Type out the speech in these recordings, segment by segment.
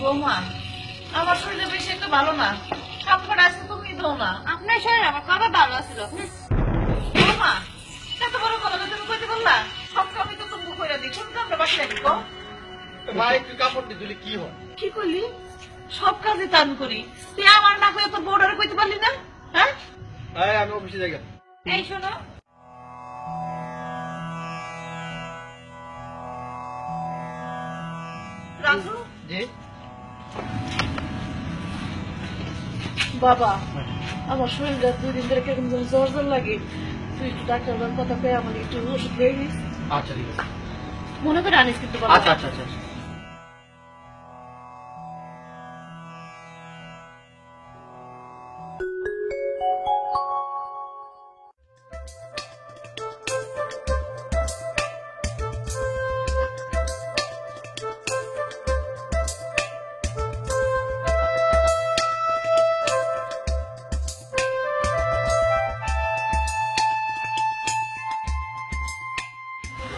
বৌমা আমার শরীরে বেশি একটু ভালো না, কাপড় আছে তুমি দাও না। আপনার শরীর আমার কবে ভালো ছিল? বৌমা এত বড় কথা তুমি কইতে বললা, সব কাপড় তো তুমি কইরা দিই, কোন কাপড় বাকি রাখি কো? মা একটু কাপড় দিয়ে দিলে কি হয়? কি কইলি? সব কাজে তো আমি করি, তুই আমার না কইয়া তোর বউডারে কইতে পারলি না? হ্যাঁ আমি অফিসে যাই। এই শোনো, রাজু জি বাবা, আমার শরীরটা 2 দিন ধরে কেমন যেন জ্বর জ্বর লাগে, তুই একটু ডাক্তার কথা পেয়ে আমার একটু ওষুধ খেয়ে নিস। আচ্ছা ঠিক আছে, মনে করে আনিস কিন্তু বাবা। আচ্ছা আচ্ছা আচ্ছা।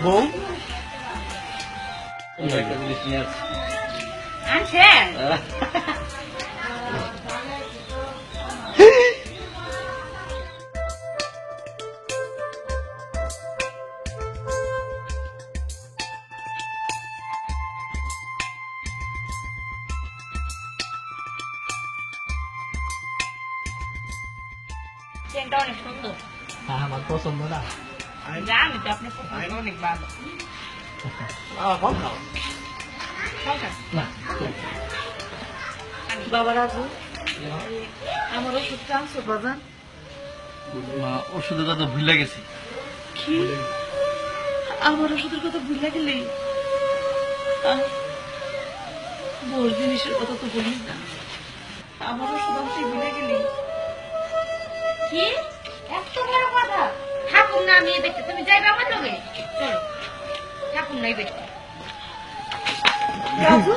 বউ একটা জিনিস নিয়ে আসছি। আনছেন? চেনটা অনেক সুন্দর। আমার পছন্দ না। জানি তো আপনার পছন্দ অনেক ভালো। কম খাও না। বাবা রাজু, আমার ওষুধটা আনছো বাজান? ওষুধের কথা ভুলে গেছি। কি আমার ওষুধের কথা ভুলে গেলি? বল জিনিসের কথা তো বলিস না, আমার ওষুধ আনতে ভুলে গেলি? কি এত বড় কথা? ঠাকুর না আমি দেখতে, তুমি যাইবে আমার লগে? চলো, ঠাকুর নাই দেখতে। রাজু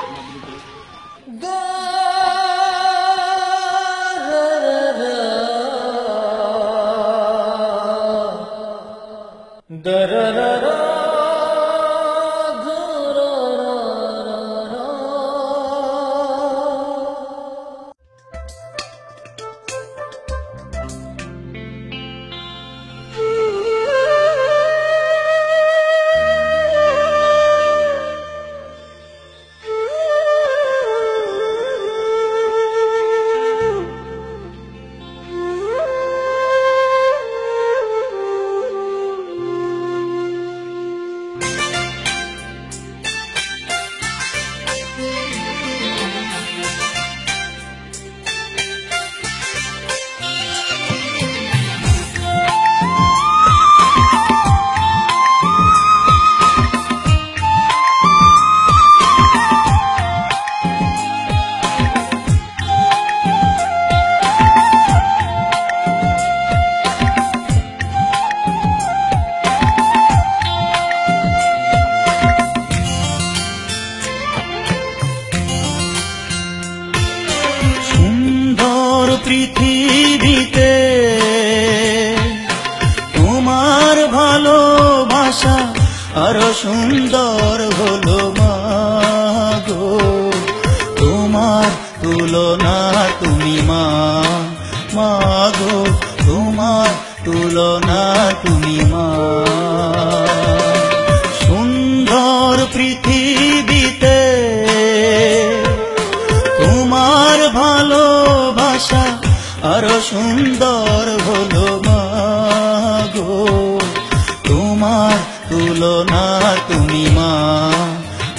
পৃথিবীতে তোমার ভালোবাসা আরো সুন্দর হলো মাগো, তোমার তুলনা তুমি মাগো, তোমার তুলনা তুমি সুন্দর পৃথিবীতে তোমার ভালোবাসা আরো সুন্দর হলো মাগো, তোমার তুলনা তুমি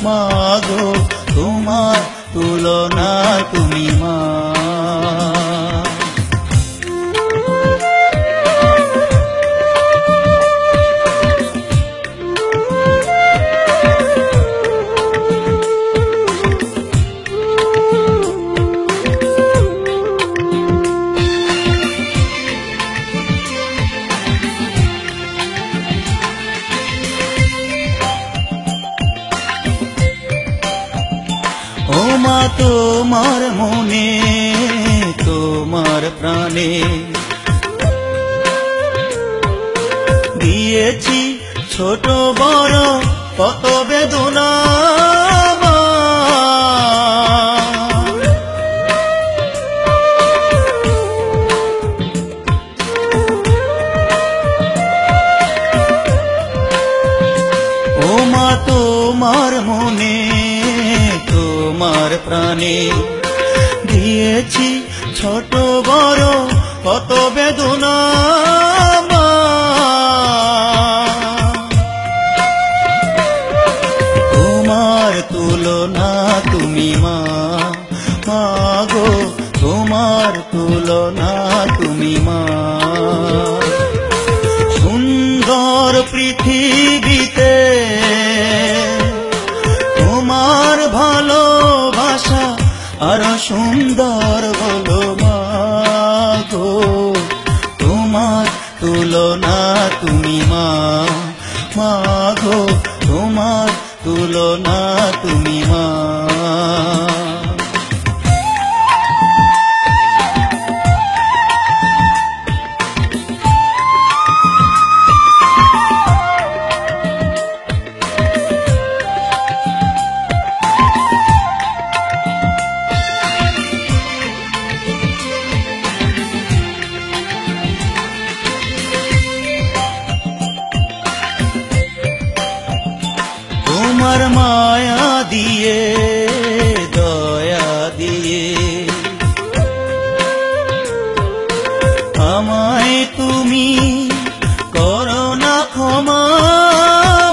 মাগো, তোমার তুলনা তুমি ও মা, তোমার মনে তোমার প্রাণে দিয়েছি ছোট বড় কত বেদনা মা। ও মা তোমার মনে তোমার প্রাণে দিয়েছি ছোট বড় কত বেদনা মা। তোমার তুলনা তুমি মা, মা গো তোমার তুলনা তুমি মা। সুন্দর পৃথিবীতে তোমার ভালোবাসা আরো সুন্দর হলো মা গো। তোমার তুলনা তুমি মা, মা গো তোমার তুলনা তুমি মা। তোমার মায়া দিয়ে দয়া দিয়ে আমায় তুমি করো না ক্ষমা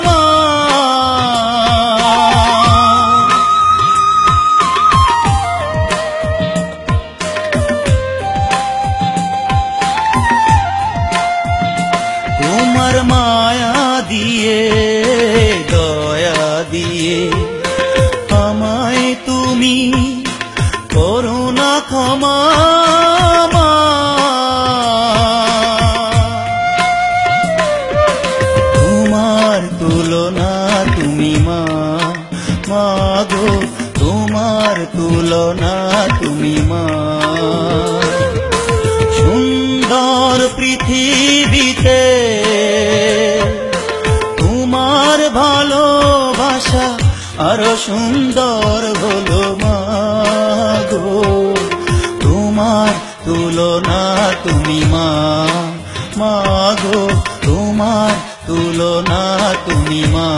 মা। তোমার মায়া দিয়ে দয়া দিয়ে আমায় তুমি করো না ক্ষমা মা। তোমার তুলনা তুমি মা, মা গো তোমার তুলনা তুমি মা। সুন্দর পৃথিবীতে তোমার ভালোবাসা আরো সুন্দর হলো মা গো। তোমার তুলনা তুমি মা, মা গো তোমার তুলনা তুমি মা,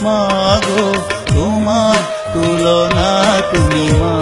মা গো তোমার তুলনা তুমি মা।